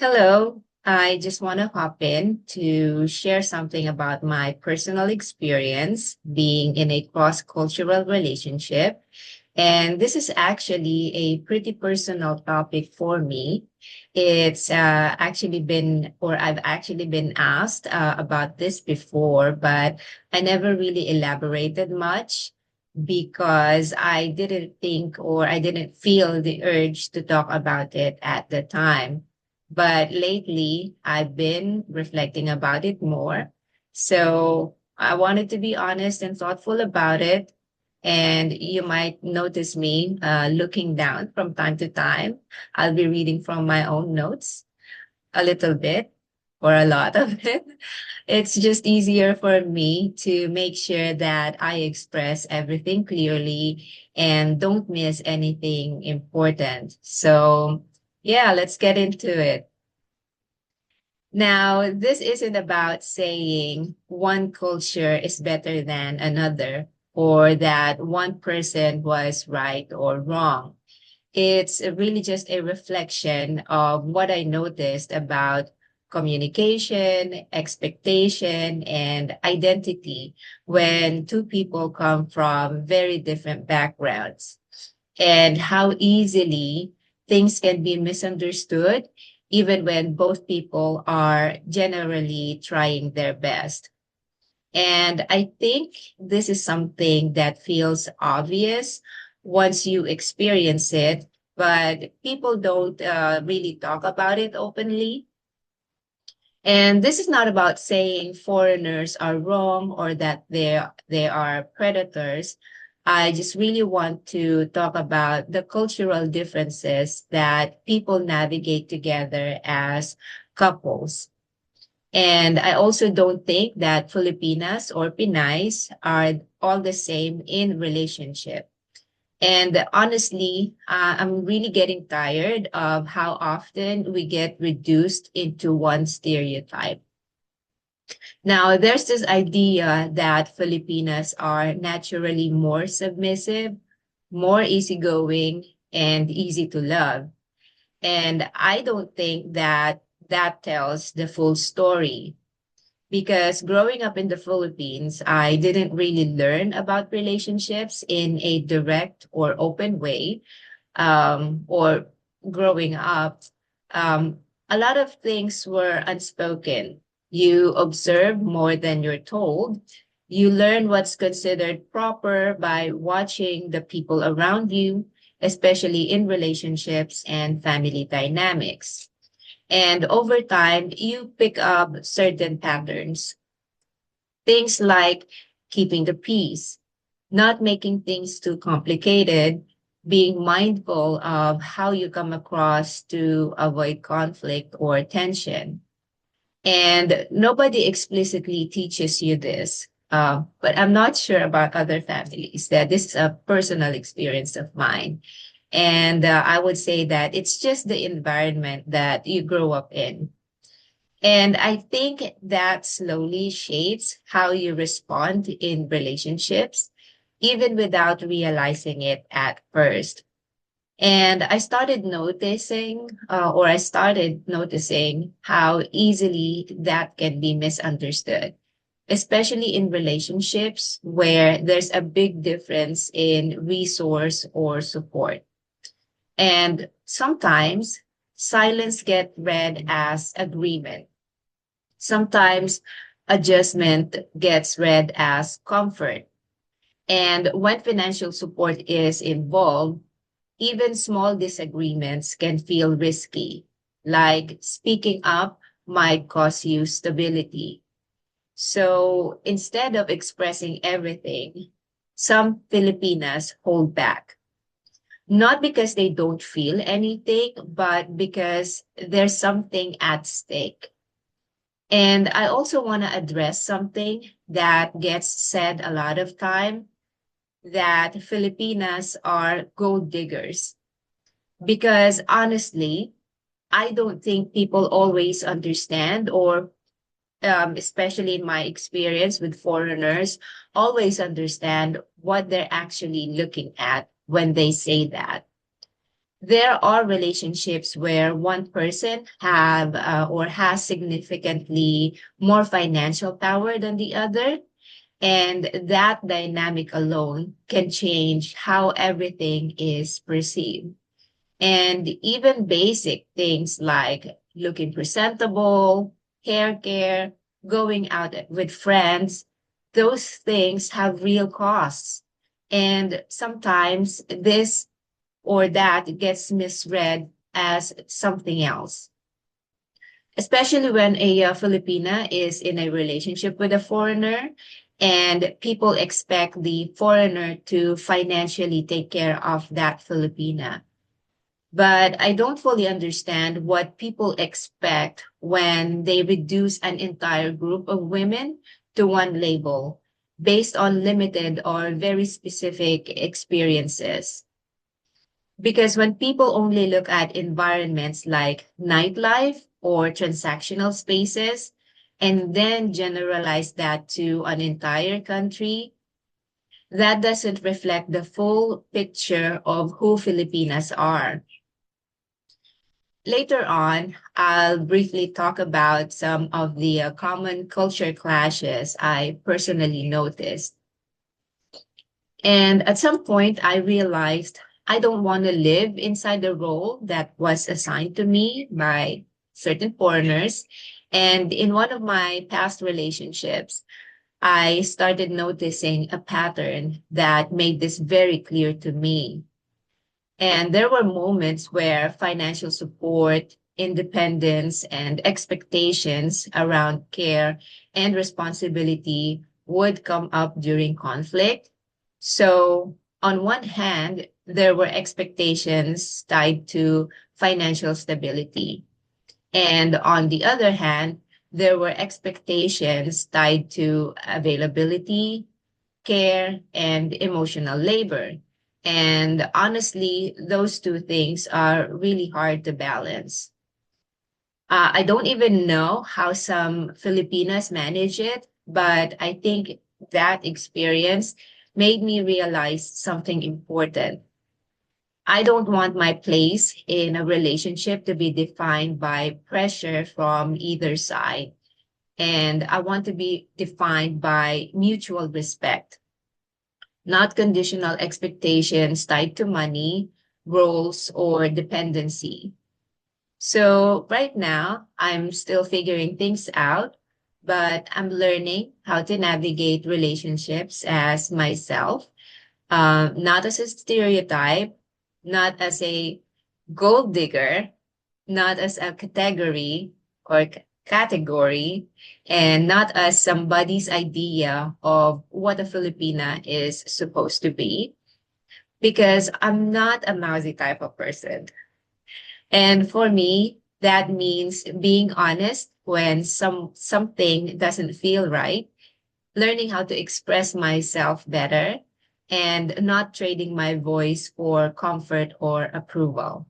Hello. I just want to hop in to share something about my personal experience being in a cross-cultural relationship. And this is actually a pretty personal topic for me. It's actually been, or I've actually been asked about this before, but I never really elaborated much because I didn't think or I didn't feel the urge to talk about it at the time. But lately, I've been reflecting about it more. So I wanted to be honest and thoughtful about it. And you might notice me looking down from time to time. I'll be reading from my own notes a little bit or a lot of it. It's just easier for me to make sure that I express everything clearly and don't miss anything important. So, yeah, let's get into it. Now, this isn't about saying one culture is better than another or that one person was right or wrong. It's really just a reflection of what I noticed about communication, expectation, and identity when two people come from very different backgrounds and how easily things can be misunderstood, even when both people are generally trying their best. And I think this is something that feels obvious once you experience it, but people don't really talk about it openly. And this is not about saying foreigners are wrong or that they are predators. I just really want to talk about the cultural differences that people navigate together as couples. And I also don't think that Filipinas or Pinays are all the same in relationship. And honestly, I'm really getting tired of how often we get reduced into one stereotype. Now, there's this idea that Filipinas are naturally more submissive, more easygoing, and easy to love. And I don't think that that tells the full story because growing up in the Philippines, I didn't really learn about relationships in a direct or open way. Or growing up, um, a lot of things were unspoken. You observe more than you're told. You learn what's considered proper by watching the people around you, especially in relationships and family dynamics. And over time, you pick up certain patterns, things like keeping the peace, not making things too complicated, being mindful of how you come across to avoid conflict or tension. And nobody explicitly teaches you this. But I'm not sure about other families that this is a personal experience of mine. And I would say that it's just the environment that you grow up in. And I think that slowly shapes how you respond in relationships, even without realizing it at first. And I started noticing how easily that can be misunderstood, especially in relationships where there's a big difference in resource or support. And sometimes silence get read as agreement. Sometimes adjustment gets read as comfort. And when financial support is involved, even small disagreements can feel risky, like speaking up might cost you stability. So instead of expressing everything, some Filipinas hold back, not because they don't feel anything, but because there's something at stake. And I also want to address something that gets said a lot of time, that Filipinas are gold diggers. Because honestly, I don't think people always understand, or especially in my experience with foreigners, always understand what they're actually looking at when they say that. There are relationships where one person have or has significantly more financial power than the other, and that dynamic alone can change how everything is perceived. And even basic things like looking presentable, hair care, going out with friends, those things have real costs. And sometimes this or that gets misread as something else, especially when a Filipina is in a relationship with a foreigner and people expect the foreigner to financially take care of that Filipina. But I don't fully understand what people expect when they reduce an entire group of women to one label based on limited or very specific experiences. Because when people only look at environments like nightlife or transactional spaces and then generalize that to an entire country, that doesn't reflect the full picture of who Filipinas are. Later on, I'll briefly talk about some of the common culture clashes I personally noticed. And at some point, I realized I don't want to live inside the role that was assigned to me by certain foreigners. And in one of my past relationships, I started noticing a pattern that made this very clear to me. And there were moments where financial support, independence, and expectations around care and responsibility would come up during conflict. So, on one hand, there were expectations tied to financial stability. And on the other hand, there were expectations tied to availability, care, and emotional labor. And honestly, those two things are really hard to balance. I don't even know how some Filipinas manage it, but I think that experience made me realize something important. I don't want my place in a relationship to be defined by pressure from either side. And I want to be defined by mutual respect, not conditional expectations tied to money, roles, or dependency. So right now, I'm still figuring things out, but I'm learning how to navigate relationships as myself, not as a stereotype, not as a gold digger, not as a category or category, and not as somebody's idea of what a Filipina is supposed to be, because I'm not a mousy type of person. And for me, that means being honest when something doesn't feel right, learning how to express myself better, and not trading my voice for comfort or approval.